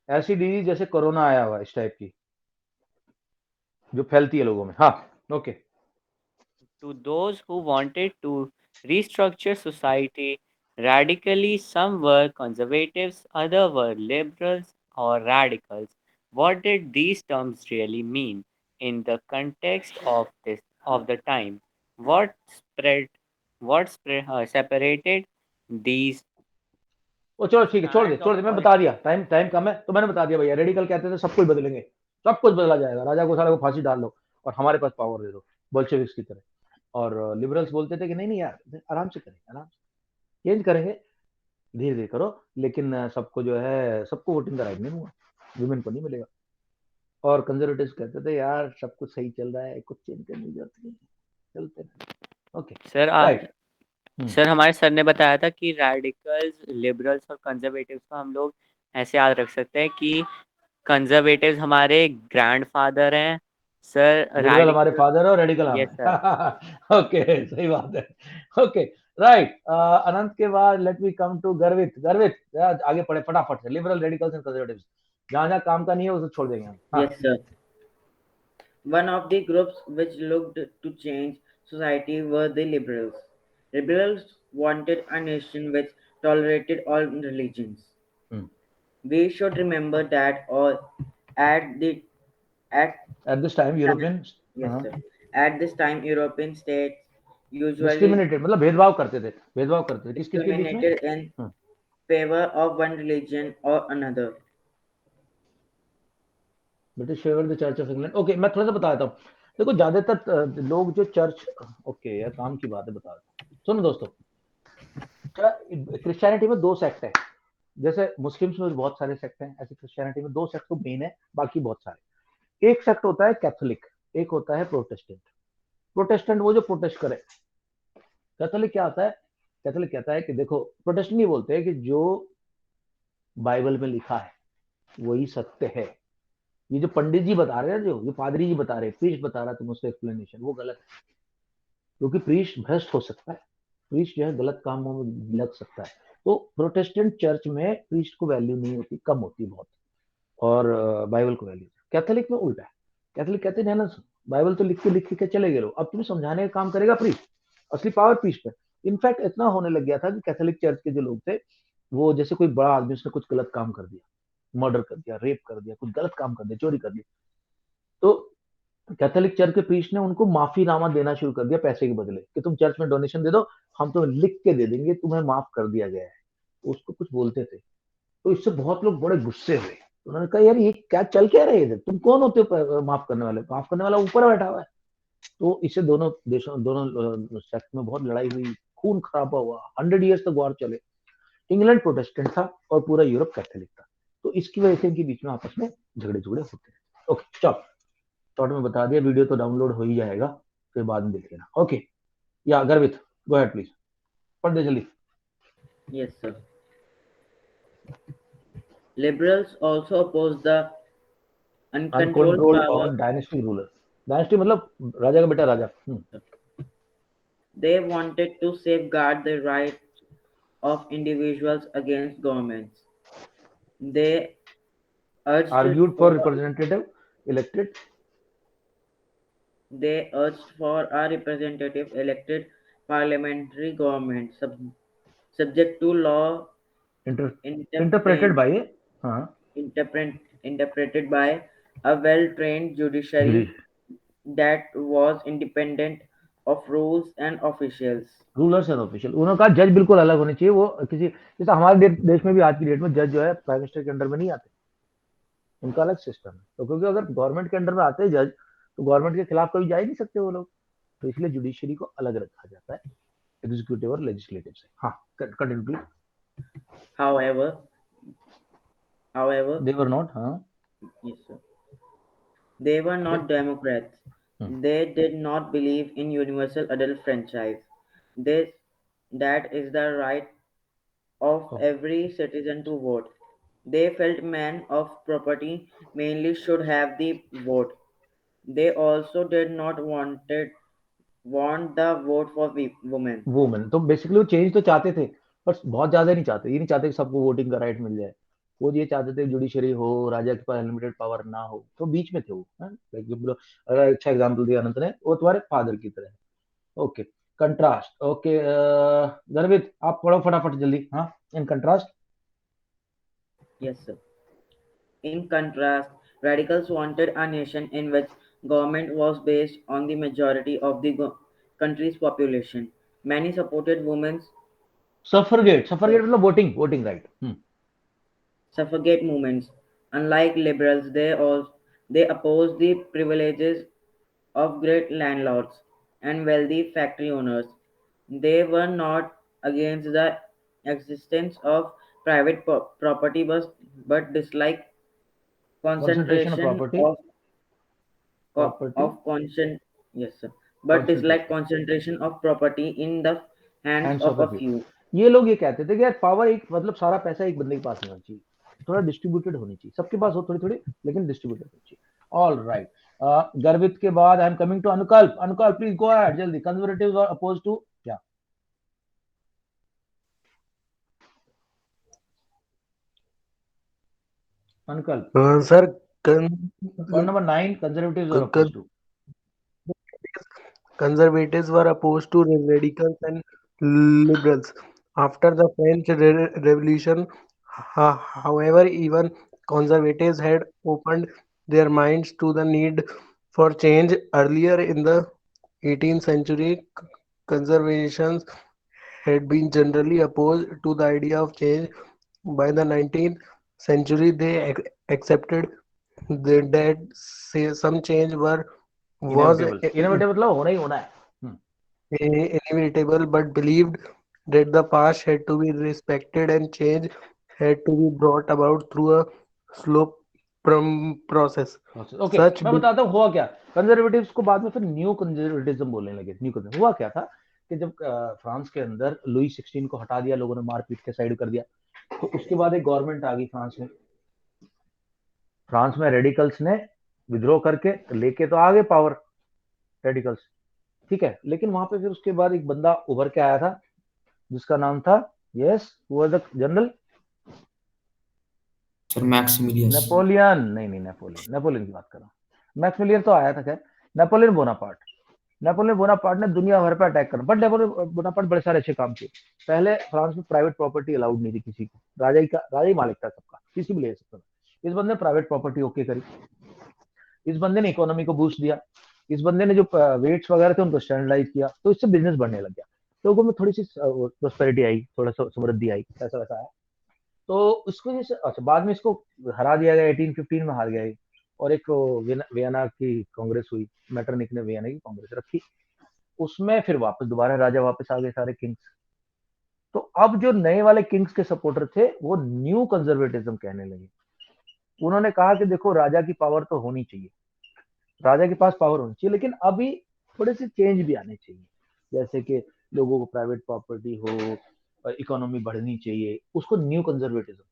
ऐसी disease जैसे corona आया हुआ इस type की, जो फैलती है लोगों में। हाँ, okay. To those who wanted to restructure society radically, some were conservatives, others were liberals or radicals. What did these terms really mean in the context of the time? What spread separated these वो चलो ठीक है, छोड़ दे strands छोड़ of दे, मैं बता politics? दिया, time time कम है तो मैंने बता दिया भैया। रेडिकल कहते थे सब कुछ बदलेंगे, सब कुछ बदला जाएगा, राजा को सारे को फांसी डाल दो और हमारे पास पावर दे दो, बोल्शेविक्स की तरह। और लिबरल्स बोलते थे कि नहीं नहीं यार, आराम से करेंगे, आराम से चेंज करेंगे, धीरे धीरे करो, लेकिन सबको जो है, सबको वोटिंग का राइट नहीं हुआ, वुमेन को नहीं मिलेगा। और कंजर्वेटिव कहते थे यार सब कुछ सही चल रहा है, कुछ चेंज करने की जरूरत नहीं, चलते हैं। Okay, sir right. सर हमारे सर ने बताया था कि रैडिकल्स, लिबरल्स और कंजर्वेटिव्स को हम लोग ऐसे याद रख सकते हैं कि कंजर्वेटिव्स हमारे ग्रैंडफादर हैं सर, लिबरल हमारे रैडिकल। फादर है और रेडिकल हम यस सर। है। ओके, सही बात है। Okay, right. अनंत के बाद लेट मी कम टू गर्वित। गर्वित आगे पढ़े फटाफट से, लिबरल, रेडिकल्स एंड कंजर्वेटिव्स। जहां जहां काम का नहीं है उसे छोड़ देंगे हम। हाँ, Yes, sir. One of the groups which looked to change society were the liberals. Liberals wanted a nation which tolerated all religions. Hmm. We should remember that all at the at at this time European yes sir at this time European states usually discriminated, मतलब भेदभाव करते थे, भेदभाव करते थे किस किस के बीच में। discriminated in favor of one religion or another. British favour the church of England. Okay, मैं थोड़ा सा बता देता हूँ। देखो ज्यादातर लोग जो चर्च, ओके यार काम की बात है, बता देता हूँ। सुनो दोस्तों, क्रिश्चियनिटी में दो सेक्ट है, जैसे मुस्लिम्स में बहुत सारे सेक्ट हैं, ऐसे क्रिश्चियनिटी में दो सेक्ट तो मेन है, बाकी बहुत सारे। एक सेक्ट होता है कैथोलिक, एक होता है प्रोटेस्टेंट। प्रोटेस्टेंट वो जो प्रोटेस्ट करे। कैथोलिक क्या होता है, कैथोलिक कहता है कि देखो, प्रोटेस्टेंट नहीं बोलते हैं कि जो बाइबल में लिखा है वही सत्य है। ये जो पंडित जी बता रहे हैं, जो पादरी जी बता रहे हैं, प्रीस्ट बता रहा है तुम उसका एक्सप्लेनेशन, वो गलत है। क्योंकि प्रीस्ट भ्रष्ट हो सकता है, प्रीस्ट जो है गलत कामों में लग सकता है। तो प्रोटेस्टेंट चर्च में प्रीस्ट को वैल्यू नहीं होती, कम होती बहुत, और बाइबल को वैल्यू। कैथोलिक में उल्टा है, कैथोलिक कहते हैं ना, बाइबल तो लिख के चले गए लोग, अब तुम्हें समझाने का काम करेगा प्रीस्ट, असली पावर प्रीस्ट पे। इनफैक्ट इतना होने लग गया था कि कैथोलिक चर्च के जो लोग थे, वो जैसे कोई बड़ा आदमी उसने कुछ गलत काम कर दिया, मर्डर कर दिया, रेप कर दिया, कुछ गलत काम कर दिया, चोरी कर दिया, तो कैथोलिक चर्च के प्रीस्ट ने उनको माफीनामा देना शुरू कर दिया पैसे के बदले, कि तुम चर्च में डोनेशन दे दो, हम तुम्हें लिख के दे देंगे तुम्हें माफ कर दिया गया है। उसको कुछ बोलते थे, तो इससे बहुत लोग बड़े गुस्से हुए। उन्होंने कहा यार ये क्या चल क्या रहे थे, तुम कौन होते हो माफ करने वाले, माफ करने वाला ऊपर बैठा हुआ है। तो इससे दोनों देशों, दोनों सेक्ट में बहुत लड़ाई हुई, खून खराबा हुआ, 100 ईयर्स तक वॉर चले। इंग्लैंड प्रोटेस्टेंट था और पूरा यूरोप कैथोलिक था, तो इसकी वजह से इनके बीच में आपस में झगड़े झगड़े होते हैं। ओके चलो, शॉर्ट में बता दिया, वीडियो तो डाउनलोड हो ही जाएगा, फिर बाद में देख लेना। ओके, या गर्वित, गो अहेड प्लीज, पढ़ दे जल्दी। Yes, sir. Liberals also opposed the uncontrolled uncontrolled power. और डायनेस्टी रूलर, डायनेस्टी मतलब राजा का बेटा राजा। They wanted to safeguard the rights of individuals against governments. They urged argued for for representative elected they urged for a representative elected parliamentary government subject to law interpreted interpreted, by हाँ interpreted by a well-trained judiciary that was independent of rules and officials. Rulers and official. उन्होंने कहा जज बिल्कुल अलग होने चाहिए, वो किसी जैसे हमारे देश में भी आज की डेट में जज जो है प्राइम मिनिस्टर के अंडर में नहीं आते, उनका अलग सिस्टम है। तो क्योंकि अगर गवर्नमेंट के अंडर में आते हैं जज तो गवर्नमेंट के खिलाफ कभी जा ही नहीं सकते वो लोग, तो इसलिए जुडिशरी को अलग रखा जाता है एग्जीक्यूटिव और लेजिस्लेटिव से। हाँ continue please. However, they were not, हाँ yes, sir. They were not Democrats. They did not believe in universal adult franchise. That is the right of every citizen to vote. They felt men of property mainly should have the vote. They also did not want the vote for women. Women. तो basically वो change तो चाहते थे पर बहुत ज्यादा नहीं चाहते, ये नहीं चाहते कि सबको वोटिंग का राइट मिल जाए, वो ये चाहते थे जुडिशरी हो, राजा के पास अनलिमिटेड पावर ना हो, तो बीच में थे वो। अगर अच्छा एग्जांपल दिया अनंत ने, वो तुम्हारे फादर की तरह। Okay contrast. ओके गर्वित आप पढ़ो फटाफट जल्दी। हाँ in contrast. Yes, sir. In contrast, radicals wanted a nation in which government was based on the majority of the country's population. Many supported women's सफरगेट मतलब voting right. suffragette movements. Unlike liberals, they opposed the privileges of great landlords and wealthy factory owners. They were not against the existence of private property, but disliked Concentration of concentration property, of yes, sir. But dislike concentration of property in the hands hands of of a a few. few. ये लोग ये कहते थे कि यार power एक मतलब सारा पैसा एक बंदे के पास नहीं होना चाहिए, थोड़ा डिस्ट्रीब्यूटेड होनी चाहिए, सबके पास हो थोड़ी थोड़ी लेकिन डिस्ट्रीब्यूटेड होनी चाहिए। ऑल राइट गर्वित के बाद I am coming to Anukalp. Anukalp please go ahead जल्दी। कंजर्वेटिव्स आर अपोज टू क्या? Anukalp Sir, point number 9 conservatives are oppose to. conservatives were opposed to radicals and liberals. After the French Revolution, however, even conservatives had opened their minds to the need for change. Earlier in the 18th century, conservations had been generally opposed to the idea of change. By the 19th century, they accepted that some change was innovative मतलब होना ही होना है। inevitable, but believed that the past had to be respected and change had to be brought about through a slow process. Okay Such मैं बताता हूँ हुआ क्या। Conservatives को बाद में फिर न्यू कंजर्वेटिज्म बोलने लगे। न्यू कंजर्वेटिव हुआ क्या था कि जब फ्रांस के अंदर लुई 16 को हटा दिया लोगों ने, मारपीट के साइड कर दिया, तो उसके बाद एक गवर्नमेंट आ गई फ्रांस में। फ्रांस में रेडिकल्स ने विद्रोह करके लेके तो आ गए पावर रेडिकल्स, ठीक है, लेकिन वहां पे फिर उसके बाद एक बंदा उभर के आया था जिसका नाम था यस वो द जनरल सर मैक्सिमिलियस। नेपोलियन। नहीं नेपोलियन की बात कर रहा हूँ। मैक्सिमिलियन तो आया था खैर। नेपोलियन बोनापार्ट ने दुनिया भर पे अटैक करा, बट नेपोलियन बोनापार्ट बड़े सारे अच्छे काम किए। पहले फ्रांस में प्राइवेट प्रॉपर्टी अलाउड नहीं थी किसी को, राजा ही मालिक था सबका, किसी भी ले सकता था। इस बंदे ने प्राइवेट प्रॉपर्टी ओके करी, इस बंदे ने इकोनॉमी को बूस्ट दिया, इस बंदे ने जो वेट्स वगैरह थे उनको स्टैंडर्डाइज किया, तो इससे बिजनेस बढ़ने लग गया, लोगों में थोड़ी सी प्रोस्पेरिटी आई, थोड़ा सा समृद्धि आई, ऐसा वैसा आया। तो उसको जैसे अच्छा बाद में इसको हरा दिया गया, 1815 में हार गया, और एक वियना की कांग्रेस हुई, मेटरनिक ने वियना की कांग्रेस रखी, उसमें फिर वापस दोबारा राजा वापस आ गए सारे किंग्स। तो अब जो नए वाले किंग्स के सपोर्टर थे वो न्यू कंजर्वेटिज्म कहने लगे। उन्होंने कहा कि देखो राजा की पावर तो होनी चाहिए, राजा के पास पावर होनी चाहिए, लेकिन अभी थोड़े से चेंज भी आने चाहिए, जैसे कि लोगों को प्राइवेट प्रॉपर्टी हो, इकोनॉमी बढ़नी चाहिए, उसको न्यू कंजर्वेटिज्म।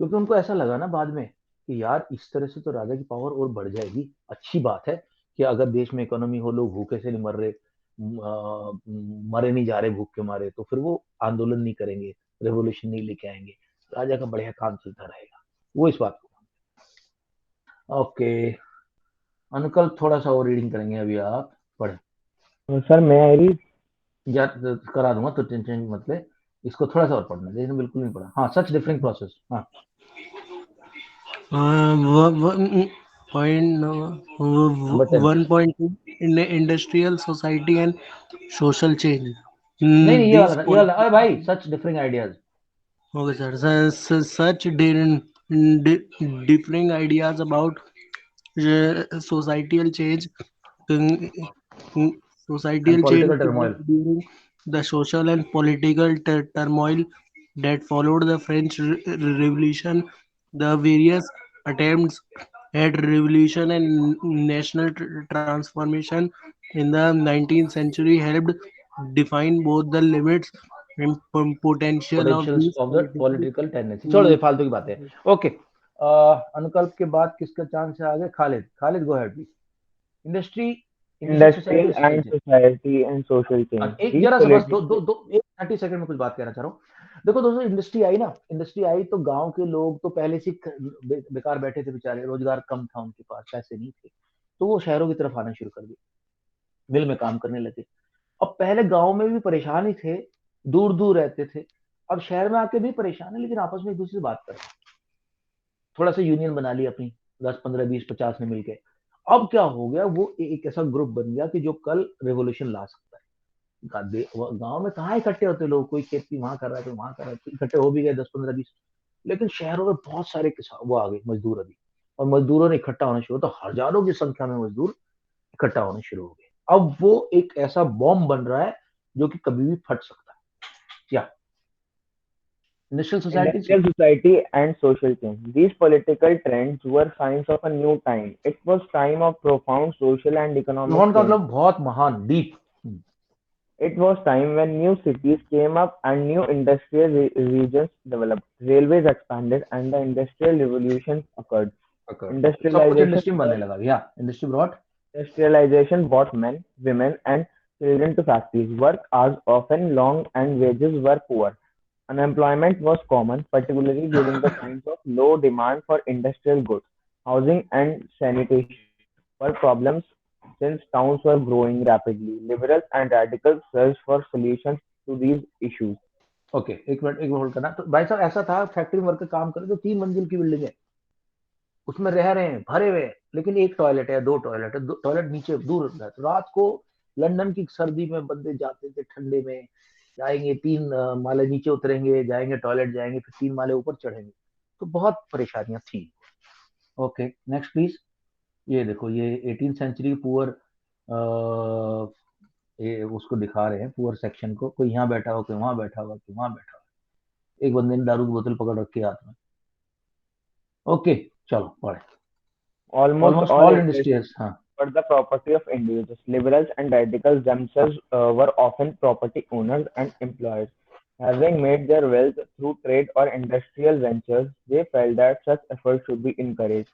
क्योंकि उनको ऐसा लगा ना बाद में कि यार इस तरह से तो राजा की पावर और बढ़ जाएगी, अच्छी बात है कि अगर देश में इकोनॉमी हो, लोग भूखे से नहीं मर रहे, मरे नहीं जा रहे भूख के मारे, तो फिर वो आंदोलन नहीं करेंगे, रेवोल्यूशन नहीं लेके आएंगे, राजा का बढ़िया काम चलता रहेगा, वो इस बात को। ओके अंकल, थोड़ा सा और रीडिंग करेंगे अभी, आप पढ़े। सर मैं आई रीड। या करा दूंगा तो टेंशन मत ले, इसको थोड़ा सा और पढ़ना, लेकिन बिल्कुल नहीं पढ़ा। हाँ, सच डिफरेंट प्रोसेस। हाँ Point number 10। 1.2 in the industrial society and social change. नहीं नहीं, ये These वाला, ये वाला, अरे भाई, political. Such different ideas. Okay, sir. Such differing ideas about societal change, mm, and societal change political turmoil. during the social and political turmoil that followed the French Revolution. The various attempts at revolution and national transformation in the 19th century helped define both the limits and potential of potentials these of the political. Political tendency. छोड़ो ये फालतू की बातें। Okay, अनुकल्प के बाद किसका chance है आगे? Khalid, Khalid go ahead please. Industry, industrial society industrial और social and change. Society and social change एक दीज जरा सा बस दो दो पॉलिटिकल। दो एक 30 सेकंड में कुछ बात कहना चाह रहा हूँ। देखो दोस्तों, इंडस्ट्री आई ना, इंडस्ट्री आई तो गांव के लोग तो पहले से बेकार बैठे थे बेचारे, रोजगार कम था उनके पास, पैसे नहीं थे, तो वो शहरों की तरफ आना शुरू कर दिया, मिल में काम करने लगे। अब पहले गांव में भी परेशान ही थे, दूर दूर रहते थे, अब शहर में आके भी परेशान है, लेकिन आपस में एक दूसरे से बात कर रहे हैं, थोड़ा सा यूनियन बना ली अपनी, 10 15 20 50 ने मिलके। अब क्या हो गया, वो एक ऐसा ग्रुप बन गया कि जो कल रेवोल्यूशन ला सकता है। गांव में कहाँ इकट्ठे होते लोग, कोई खेती वहां कर रहा है, कोई वहां कर रहा है, तो इकट्ठे हो भी गए 10 15 20, लेकिन शहरों में बहुत सारे किसान वो आ गए, मजदूर अभी, और मजदूरों ने इकट्ठा होना शुरू, तो हजारों की संख्या में मजदूर इकट्ठा होने शुरू हो गए। अब वो एक ऐसा बॉम्ब बन रहा है जो कि कभी भी फट सकता है। क्या industrial societies? Industrial society and social change. These political trends were signs of a new time. It was time of profound social and economic Rohan का change. मतलब बहुत महान, deep. It was time when new cities came up and new industrial regions developed. Railways expanded and the industrial revolution occurred. सब कुछ Industrialization industry में बनने brought, लगा, या industry brought. industrialization brought men, women, and children to factories. Work hours often long and wages were poor. Unemployment was common, particularly during the times of low demand for industrial goods. Housing and sanitation were problems since towns were growing rapidly. Liberals and radicals searched for solutions to these issues. Okay, एक minute, एक minute hold करना। तो भाई साहब ऐसा था, factory में worker काम करे तो 3 मंजिल की बिल्डिंग है, उसमें रह रहे हैं, भरे हुए हैं, लेकिन एक टॉयलेट है, 2 टॉयलेट है, टॉयलेट नीचे दूर है। तो रात को लंदन की सर्दी में बंदे जाते थे, ठंडे में जाएंगे, 3 माले नीचे उतरेंगे, जाएंगे टॉयलेट, जाएंगे फिर 3 माले ऊपर चढ़ेंगे, तो बहुत परेशानियां थी। Okay next please. ये देखो, ये 18th सेंचुरी पुअर, ये उसको दिखा रहे हैं, पुअर सेक्शन को, कोई यहाँ बैठा हो, कोई वहां बैठा हुआ, कोई वहां बैठा हुआ, एक बंदे ने दारू की बोतल पकड़ रखी है हाथ में। ओके चलो पढ़े। Almost almost all all industries industries. हाँ were the property of individuals. Liberals and radicals themselves were often property owners and employers. Having made their wealth through trade or industrial ventures, they felt that such efforts should be encouraged,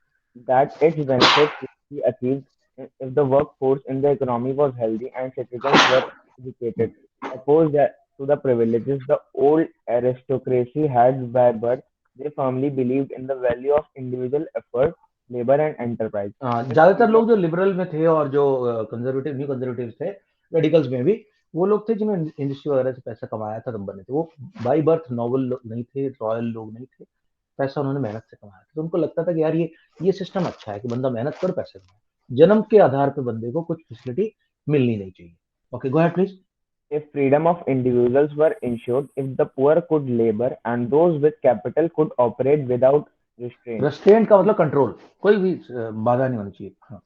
that its benefits would be achieved if the workforce in the economy was healthy and citizens were educated. Opposed to the privileges the old aristocracy had by birth, they firmly believed in the value of individual effort, labor, and enterprise. This ज्यादातर freedom लोग जो liberal में थे और जो conservative, new conservative थे, radicals में भी वो लोग थे जिन्होंने इंडस्ट्री वगैरह से पैसा कमाया था, तब बने थे वो। बाई बर्थ नॉबल नहीं थे, रॉयल लोग नहीं थे, पैसा उन्होंने मेहनत से कमाया था, तो उनको लगता था कि यार ये सिस्टम अच्छा है कि बंदा मेहनत कर पैसे कमाए, जन्म के आधार पे बंदे को कुछ फैसिलिटी मिलनी नहीं चाहिए। Okay go ahead please. if freedom of individuals were ensured, if the poor could labor and those with capital could operate without restraint. Restaurant का मतलब कंट्रोल, कोई भी बाधा नहीं होनी चाहिए। हाँ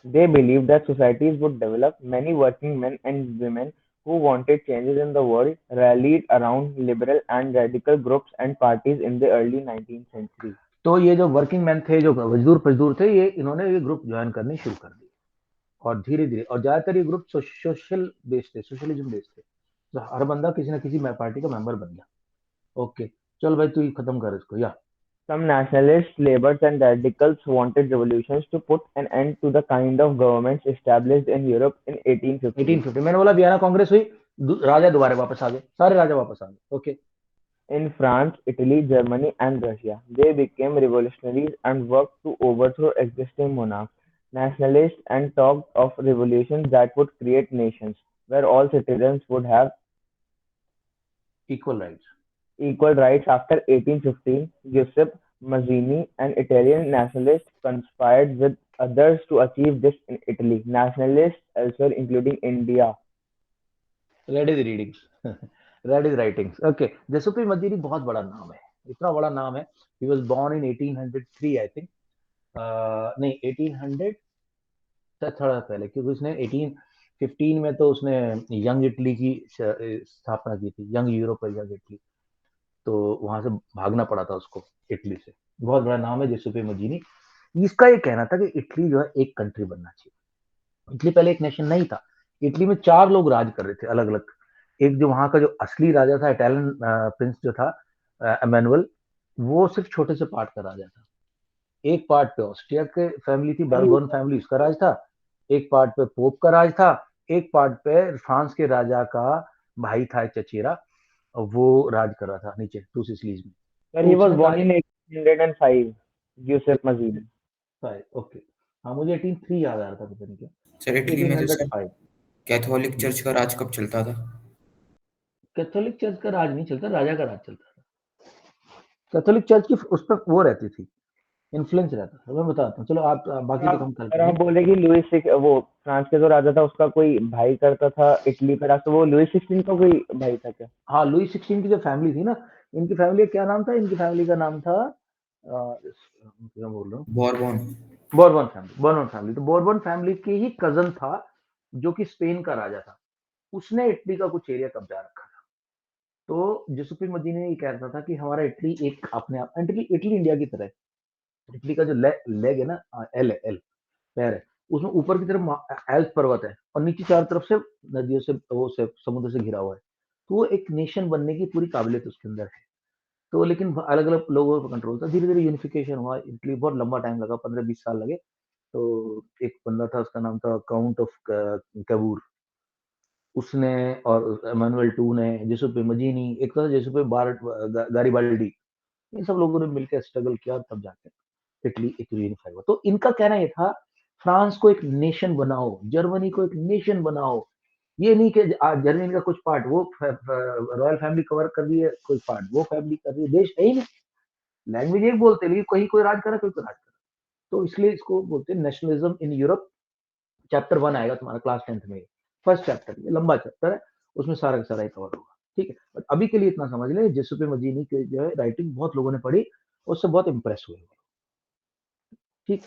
They believed that societies would develop. Many working men and women who wanted changes in the world rallied around liberal and radical groups and parties in the early 19th century. तो ये जो वर्किंग मैन थे, जो मजदूर थे, ये इन्होंने ये ग्रुप ज्वाइन करने शुरू कर दिए, और धीरे धीरे, और ज्यादातर ये ग्रुप सोशल बेस्ड थे, सोशलिज्म बेस्ड थे, तो हर बंदा किसी ना किसी पार्टी का मेंबर बन गया। ओके चल भाई, तू खत्म कर इसको या। Some nationalists, labours, and radicals wanted revolutions to put an end to the kind of governments established in Europe in 1850. 1850 मैंने बोला वियना कांग्रेस हुई, राजा दोबारा वापस आ गए, सारे राजा वापस आ गए. Okay. In France, Italy, Germany, and Russia, they became revolutionaries and worked to overthrow existing monarchs. Nationalists and talked of revolutions that would create nations where all citizens would have equal rights. After 1815, Giuseppe Mazzini, an Italian nationalist, conspired with others to achieve this in Italy. Nationalists elsewhere, including India. Read his readings. Read his writings. Okay. Giuseppe Mazzini बहुत बड़ा नाम है, इतना बड़ा नाम है. He was born in 1803, I think. नहीं 1800 से थोड़ा पहले, क्योंकि उसने 1815 में तो उसने यंग इटली की स्थापना की थी, यंग यूरोप और यंग इटली. तो वहां से भागना पड़ा था उसको इटली से. बहुत बड़ा नाम है जिसुपे मजीनी. इसका ये कहना था कि इटली जो है एक कंट्री बनना चाहिए. इटली पहले एक नेशन नहीं था. इटली में 4 लोग राज कर रहे थे अलग अलग. एक जो वहां का जो असली राजा था, इटालियन प्रिंस जो था एमेनुअल, वो सिर्फ छोटे से पार्ट का राजा था. एक पार्ट पे ऑस्ट्रिया के फैमिली थी, बर्बन फैमिली, उसका राज था. एक पार्ट पे पोप का राज था. एक पार्ट पे फ्रांस के राजा का भाई था चचेरा, वो राज कर रहा था नीचे टू सिसिलीज में. Sir, he was born in 1805. Giuseppe Mazzini. Okay. हाँ, मुझे 1803 याद आ रहा था, पता नहीं क्या. सर इटली में तो सर 1805 कैथोलिक चर्च का राज कब चलता था? कैथोलिक चर्च का राज नहीं चलता, राजा का राज चलता था. कैथोलिक चर्च की उस पर वो रहती थी, इन्फ्लुएंस रहता था. मैं बताता हूँ, चलो आप बाकी तो हम करते और हम बोले कि वो फ्रांस के जो राजा था उसका कोई भाई करता था इटली पे राज, तो वो लुई 16 का कोई भाई था क्या? हाँ, लुई 16 की जो फैमिली थी ना, इनकी फैमिली क्या नाम था? इनकी फैमिली का नाम था क्या बोल रहा हूँ, बोर्बन फैमिली. तो बोर्बन फैमिली के ही कजन था जो कि स्पेन का राजा था. उसने इटली का कुछ एरिया कब्जा रखा था. तो जिसुपी मजीनी ये कहता था कि हमारा इटली एक अपने आप, इटली इंडिया की तरह है. इटली का जो लेग है ना, एल पैर है, उसमें ऊपर की तरफ एल्प पर्वत है और नीचे चारों तरफ से नदियों से, वो से समुद्र से घिरा हुआ है. तो वो एक नेशन बनने की पूरी काबिलियत उसके अंदर है. तो लेकिन अलग अलग लोगों पर कंट्रोल था. धीरे धीरे यूनिफिकेशन हुआ. इटली बहुत लंबा टाइम लगा, 15-20 साल लगे. तो एक बंदा था, उसका नाम था काउंट ऑफ कैबूर. उसने और एमानुएल टू ने, जिसुपे मजीनी, एक था जिसुपे गारिबाल्डी, इन सब लोगों ने मिलकर स्ट्रगल किया, तब जाके इटली एक यूनिफाई हुआ. तो इनका कहना ये था, फ्रांस को एक नेशन बनाओ, जर्मनी को एक नेशन बनाओ. ये नहीं कि जर्मनी का कुछ पार्ट वो रॉयल फैमिली कवर कर रही है, कोई पार्ट वो फैमिली कर रही है. देश है ही नहीं, लैंग्वेज एक बोलते, लेकिन कहीं कोई राज कर रहा है, कोई राज कर रहा है. तो इसलिए इसको बोलते हैं नेशनलिज्म इन यूरोप. चैप्टर 1 आएगा तुम्हारा क्लास 10th में. फर्स्ट चैप्टर, ये लंबा चैप्टर है, उसमें सारा का सारा कवर होगा. ठीक है, बट अभी के लिए इतना समझ ले, जिसुपे मजीनी के जो है राइटिंग बहुत लोगों ने पढ़ी, उससे बहुत इंप्रेस हुए. ठीक.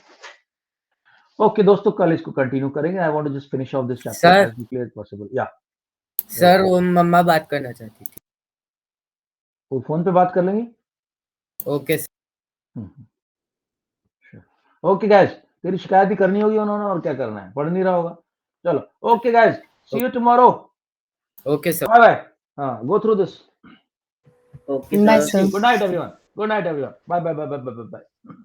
ओके दोस्तों, कल इसको कंटिन्यू करेंगे. I want to just finish off this chapter as clear possible. Yeah sir, वो मम्मा बात करना चाहती थी. वो फोन पे बात कर लेंगे. ओके ओके गाइस, तेरी शिकायत ही करनी होगी उन्होंने, और क्या करना है, पढ़ नहीं रहा होगा. चलो okay guys, see you tomorrow. Okay sir, bye bye. हाँ, go through this. Okay, Bye, sir. sir. Good night everyone. Bye.